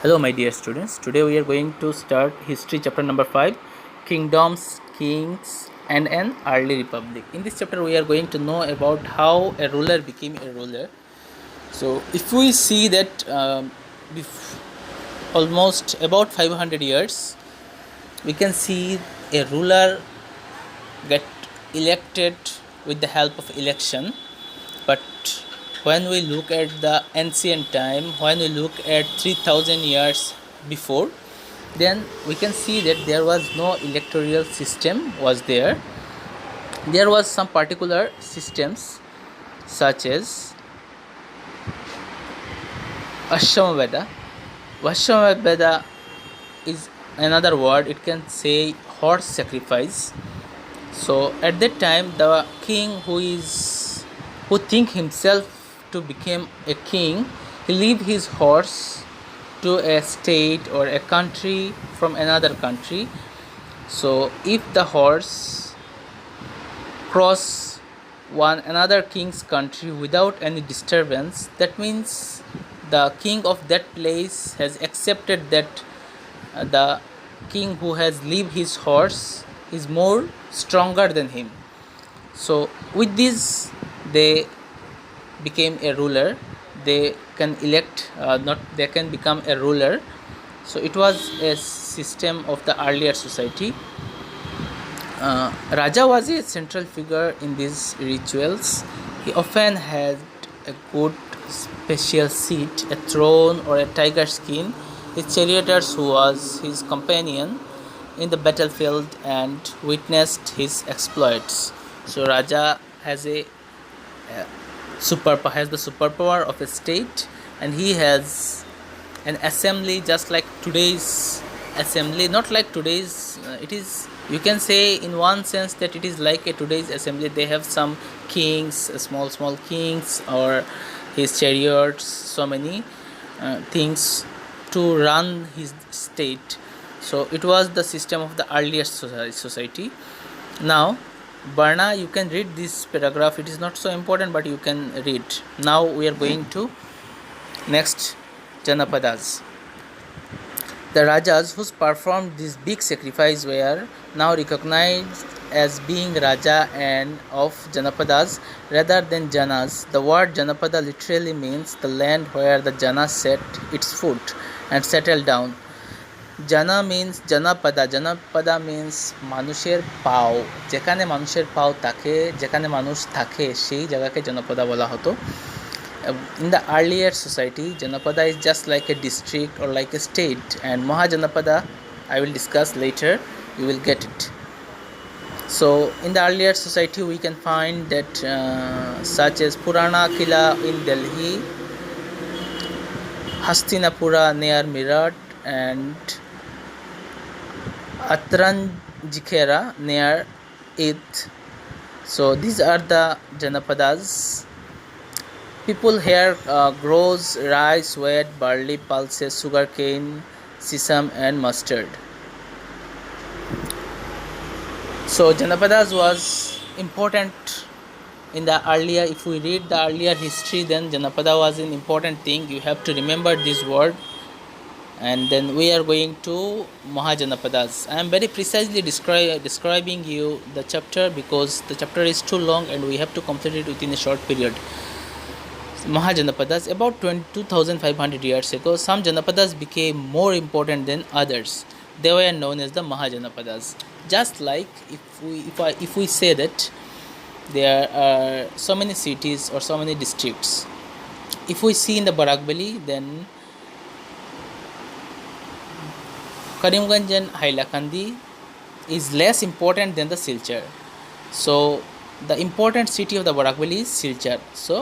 Hello, my dear students. Today we are going to start history chapter number 5, Kingdoms, Kings, and an Early Republic. In this chapter, we are going to know about how a ruler became a ruler. So, if we see that almost about 500 years, we can see a ruler get elected with the help of election. But when we look at the ancient time, when we look at 3000 years before, then we can see that there was no electoral system was there. There was some particular systems such as Ashwamedha. Ashwamedha is another word, it can say horse sacrifice. So at that time, the king who think himself to become a king, he leave his horse to a state or a country from another country. So if the horse cross one another king's country without any disturbance, that means the king of that place has accepted that the king who has leave his horse is more stronger than him. So with this, they became a ruler. They can elect, not they can become a ruler. So it was a system of the earlier society. Raja was a central figure in these rituals. He often had a good special seat, a throne, or a tiger skin. His charioteers, who was his companion in the battlefield and witnessed his exploits. So Raja has the superpower of a state, and he has an assembly just like today's assembly. Not like today's, it is, you can say in one sense that it is like a today's assembly. They have some kings, small kings, or his chariots, so many things to run his state. So it was the system of the earliest society. Now Varna, you can read this paragraph. It is not so important, but you can read. Now we are going to next Janapadas. The Rajas who performed this big sacrifice were now recognized as being Raja and of Janapadas rather than Janas. The word Janapada literally means the land where the Jana set its foot and settled down. জানা means Janapada, Janapada means মানুষের পাও, যেখানে মানুষের পাও থাকে, যেখানে মানুষ থাকে সেই জায়গাকে জনপদা বলা হতো. In the earlier society, Janapada is just like a district or like a state, and Mahajanapada I will discuss later, you will get it. So in the earlier society we can find that such as Purana Kila in Delhi, Hastinapura near Meerut, and Atranjikhera near it. So these are the Janapadas. People here grows rice, wheat, barley, pulses, sugarcane, sesame, and mustard. So Janapadas was important in the earlier. If we read the earlier history, then Janapada was an important thing. You have to remember this word. And then we are going to Mahajanapadas. I am very precisely describing you the chapter because the chapter is too long and we have to complete it within a short period. Mahajanapadas, about 22,500 years ago, some Janapadas became more important than others. They were known as the Mahajanapadas. Just like if we say that there are so many cities or so many districts. If we see in the Barak Valley, then Karimganj and Hailakandi is less important than the Silchar. So the important city of the Barak Valley is Silchar. So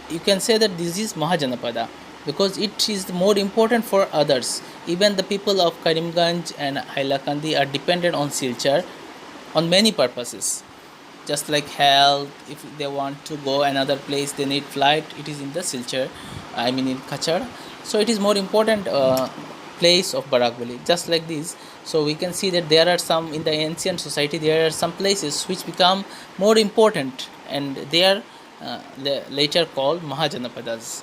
you can say that this is Mahajanapada because it is more important for others. Even the people of Karimganj and Hailakandi are dependent on Silchar on many purposes. Just like health, if they want to go another place, they need flight. It is in the Silchar, I mean in Kachar. So it is more important place of Barak Valley, just like this. So we can see that there are some in the ancient society, there are some places which become more important and they are later called Mahajanapadas.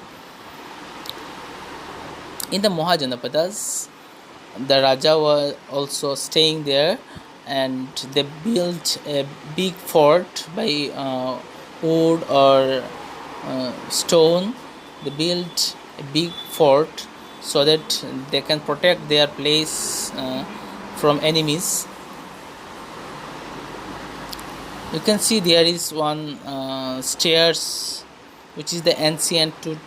In the Mahajanapadas, the Raja was also staying there, and they built a big fort by wood or stone. They built a big fort so that they can protect their place from enemies. You can see there is one stairs which is the ancient to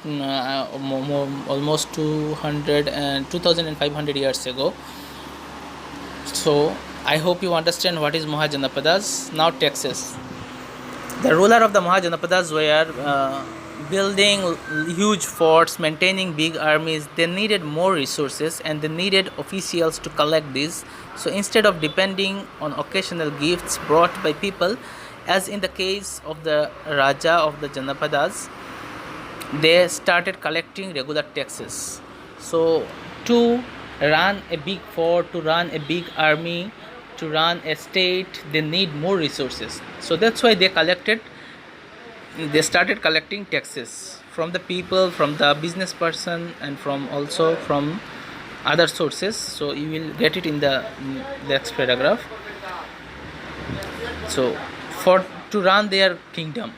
almost 200 and 2500 years ago. So I hope you understand what is Mahajanapadas. Now Texas. The ruler of the Mahajanapadas were building huge forts, maintaining big armies. They needed more resources and they needed officials to collect these. So instead of depending on occasional gifts brought by people, as in the case of the Raja of the Janapadas, they started collecting regular taxes. So to run a big fort, to run a big army, to run a state, they need more resources. So that's why they started collecting taxes from the people, from the business person, and from also from other sources. So you will get it in the next paragraph. So for to run their kingdom,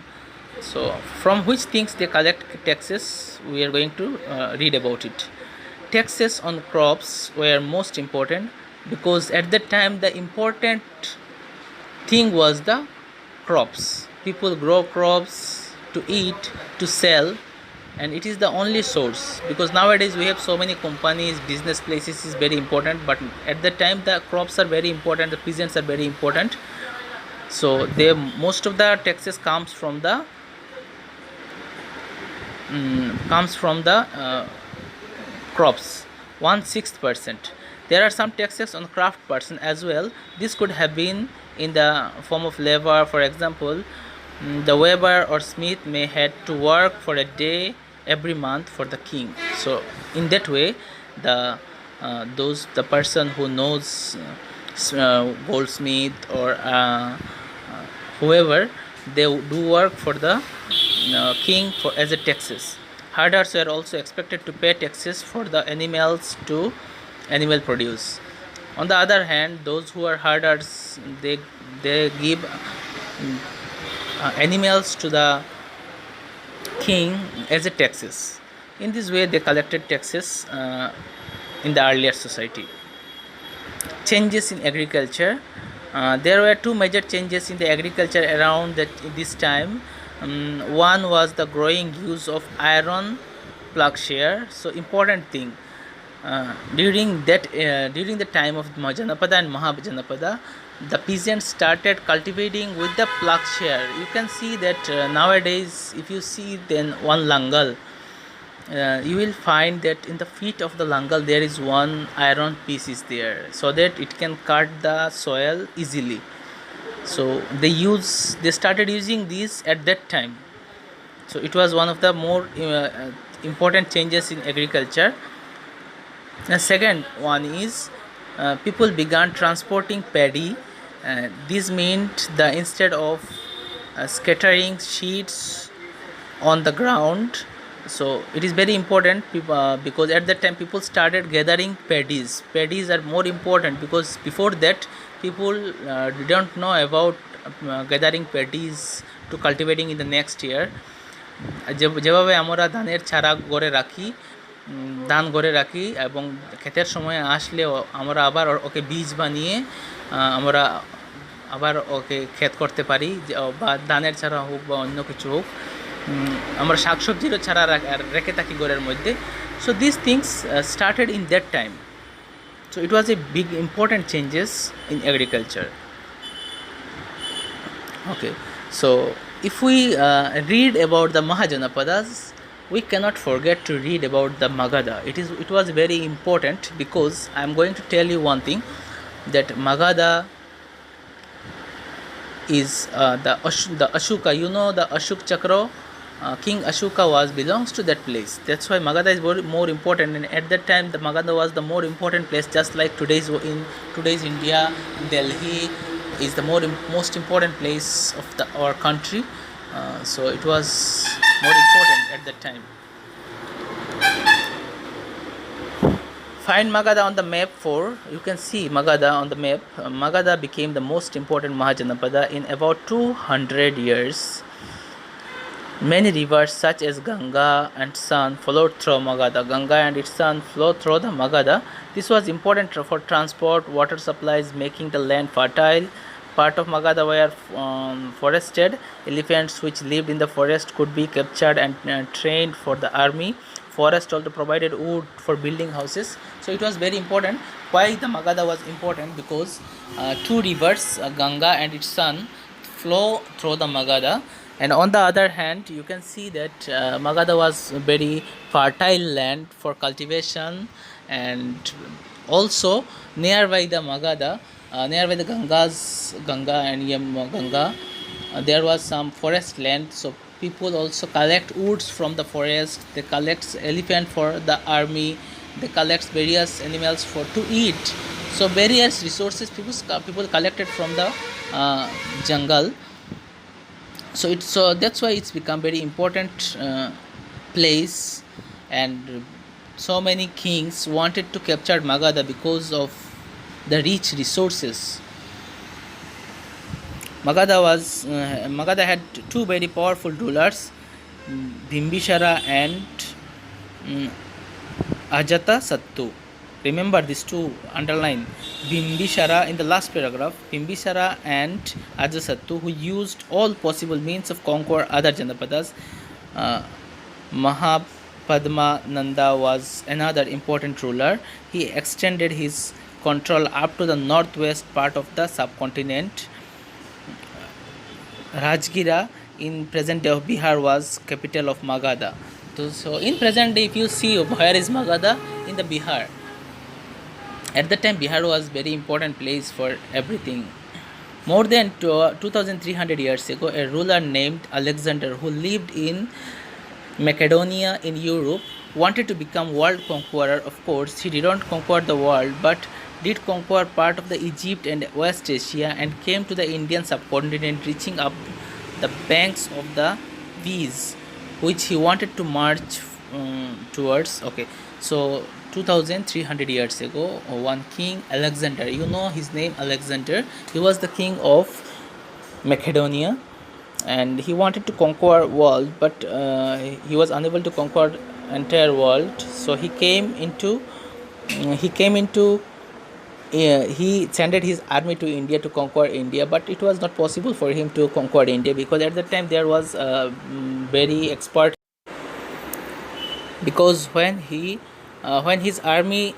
so from which things they collect taxes, we are going to read about it. Taxes on crops were most important, because at that time the important thing was the crops. People grow crops to eat, to sell, and it is the only source. Because nowadays we have so many companies, business places is very important, but at that time the crops are very important, the peasants are very important. So they, most of the taxes comes from the crops, 1/6%. There are some taxes on craft person as well. This could have been in the form of labor. For example, the weaver or smith may had to work for a day every month for the king. So in that way, the person who knows goldsmith or whoever, they do work for the king for as a taxes. Herders were also expected to pay taxes for the animals to animal produce. On the other hand, those who are herders, they give animals to the king as a taxes. In this way, they collected taxes in the earlier society. Changes in agriculture. There were two major changes in the agriculture around this time. One was the growing use of iron plowshare. So important thing during the time of Janapada and Mahajanapada, the peasants started cultivating with the plowshare. You can see that nowadays, if you see then one langal, you will find that in the feet of the langal there is one iron piece is there, so that it can cut the soil easily. So they started using these at that time. So it was one of the more important changes in agriculture. The second one is people began transporting paddy. This meant the instead of scattering sheets on the ground. So it is very important because at that time people started gathering paddies. Paddies are more important because before that people didn't know about gathering paddies to cultivating in the next year. যেভাবে আমরা ধানের চারা গড়ে রাখি, ধান গড়ে রাখি এবং ক্ষেতের সময় আসলে আমরা আবার ওকে বীজ বানিয়ে আমরা আবার ওকে ক্ষেত করতে পারি, বা ধানের চারা হোক বা অন্য কিছু হোক, আমরা শাকসবজিরও চারা রেখে থাকি ঘরের মধ্যে. So these things started in that time. So it was a big important changes in agriculture. Okay, so if we read about the Mahajanapadas, we cannot forget to read about the Magadha. It was very important because I am going to tell you one thing, that Magadha is the Ashoka. You know the Ashok Chakra. King Ashoka belongs to that place. That's why Magadha is more important. And at that time, the Magadha was the more important place. Just like today's India, Delhi is the most important place of our country. So it was more important at that time. Find Magadha on the map. For you can see Magadha on the map. Magadha became the most important Mahajanapada in about 200 years. Many rivers such as Ganga and Son flowed through Magadha. Ganga and its son flowed through the Magadha. This was important for transport, water supplies, making the land fertile. Part of Magadha were forested. Elephants which lived in the forest could be captured and trained for the army. Forest also provided wood for building houses. So it was very important. Why the Magadha was important? Because two rivers, Ganga and its son, flow through the Magadha. And on the other hand, you can see that Magadha was very fertile land for cultivation, and also nearby the Magadha, nearby the Ganga and Ganga, there was some forest land. So people also collect woods from the forest. They collect elephant for the army. They collect various animals for to eat. So various resources people collected from the jungle. So that's why it's become very important place, and so many kings wanted to capture Magadha because of the rich resources. Magadha had two very powerful rulers, Bimbisara and Ajatasattu. Remember these two, underline Bimbisara in the last paragraph. Bimbisara and Ajatasattu, who used all possible means of conquer other Janapadas. Mahapadma Nanda was another important ruler. He extended his control up to the northwest part of the subcontinent. Rajgira in present day of Bihar was capital of Magadha. So in present day, if you see where is Magadha, in the Bihar. At the time, Bihar was very important place for everything. More than 2300 years ago, a ruler named Alexander, who lived in Macedonia in Europe, wanted to become world conqueror. Of course, he didn't conquer the world, but did conquer part of the Egypt and West Asia, and came to the Indian subcontinent, reaching up the banks of the Vees, which he wanted to march towards. Okay, so 2300 years ago, one king Alexander, you know his name, Alexander. He was the king of Macedonia, and he wanted to conquer world, but he was unable to conquer entire world. So he sent his army to India to conquer India, but it was not possible for him to conquer India, because at the time there was very expert. Because when his army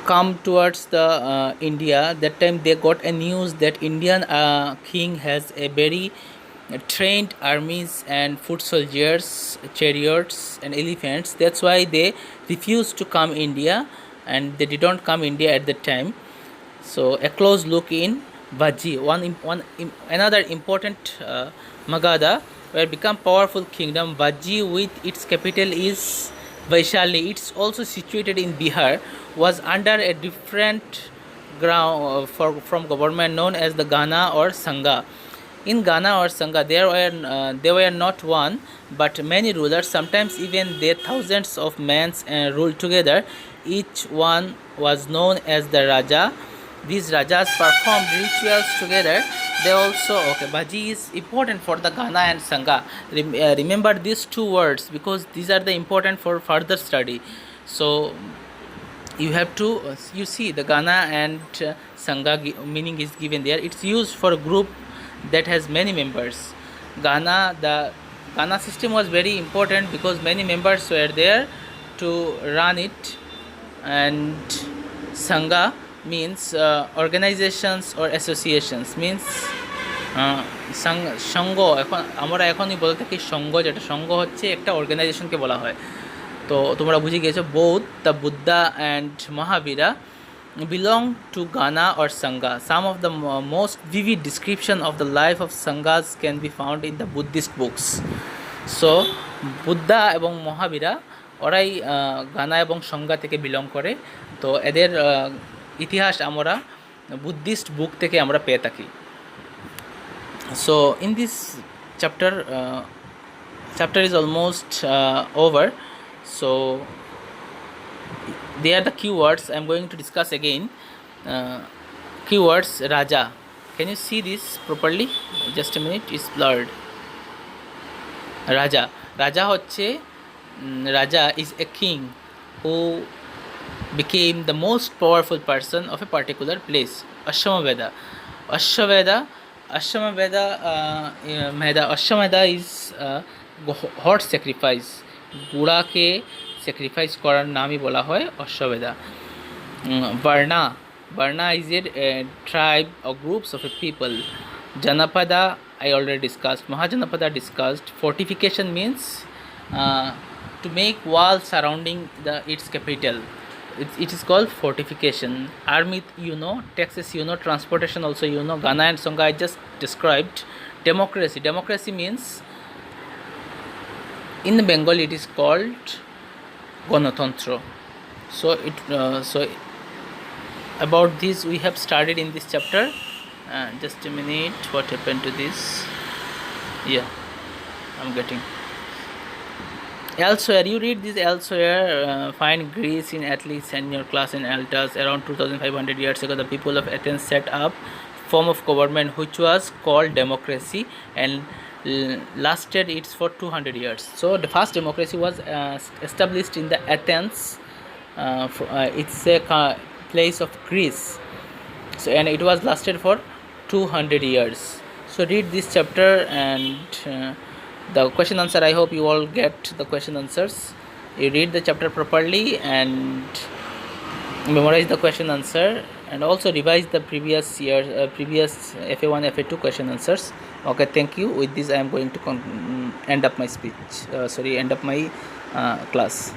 come towards the India, that time they got a news that Indian king has a very trained armies and foot soldiers, chariots and elephants. That's why they refused to come India, and they didn't come India at that time. So a close look in Vaji, another important Magadha, where become powerful kingdom. Vaji, with its capital is Vaishali, it's also situated in Bihar, was under a different ground from government known as the Ghana or Sangha. In Ghana or Sangha, they were not one but many rulers. Sometimes even they thousands of men ruled together. Each one was known as the Raja. These Rajas performed rituals together. They also, Bhaji is important for the Ghana and Sangha. Remember these two words, because these are the important for further study. So you have to, you see the Ghana and Sangha meaning is given there. It's used for a group that has many members. The Ghana system was very important because many members were there to run it, and Sangha means organizations or associations, means সঙ্গ। আমরা এখনই বলে থাকি সঙ্গ, যেটা সঙ্গ হচ্ছে একটা অর্গানাইজেশনকে বলা হয়। তো তোমরা বুঝে গিয়েছো, both the Buddha and Mahavira belong to Ghana or Sangha. Some of the most vivid description of the life of Sanghas can be found in the Buddhist books. So Buddha এবং মহাবীরা ওরাই গানা এবং সংজ্ঞা থেকে বিলং করে। তো এদের ইতিহাস আমরা বুদ্ধিস্ট বুক থেকে আমরা পেয়ে থাকি। So in this chapter is almost over. So They are the keywords I am going to discuss again. uh, Keywords: Raja. Can you see this properly? Just a minute, it's blurred. Raja. Raja হচ্ছে Raja is a king who became the most powerful person of a particular place. Ashwamedha. Ashwamedha. Ashwamedha. Ashwamedha is horse sacrifice. ঘোড়াকে sacrifice করার নামই বলা হয় অশ্বমেধা। Varna. Varna is a tribe or groups of a people. Janapada I already discussed. Mahajanapada discussed. Fortification means to make walls surrounding its capital. It is called fortification. Army, you know. Taxes, you know. Transportation also, you know. Ghana and Songa I just described. Democracy. Democracy means, in Bengal it is called Ganatantra. So about this we have started in this chapter. Just a minute, what happened to this? Yeah, I'm getting elsewhere. You read this elsewhere. Find Greece in athletes and your class in Altus. Around 2500 years ago, the people of Athens set up form of government which was called democracy and lasted it for 200 years. So the first democracy was established in the Athens. It's a place of Greece. So, and it was lasted for 200 years. So read this chapter and the question answer. I hope you all get the question answers. You read the chapter properly and memorize the question answer, and also revise the previous FA1 FA2 question answers. Okay, thank you. With this I am going to end up my speech. End up my class.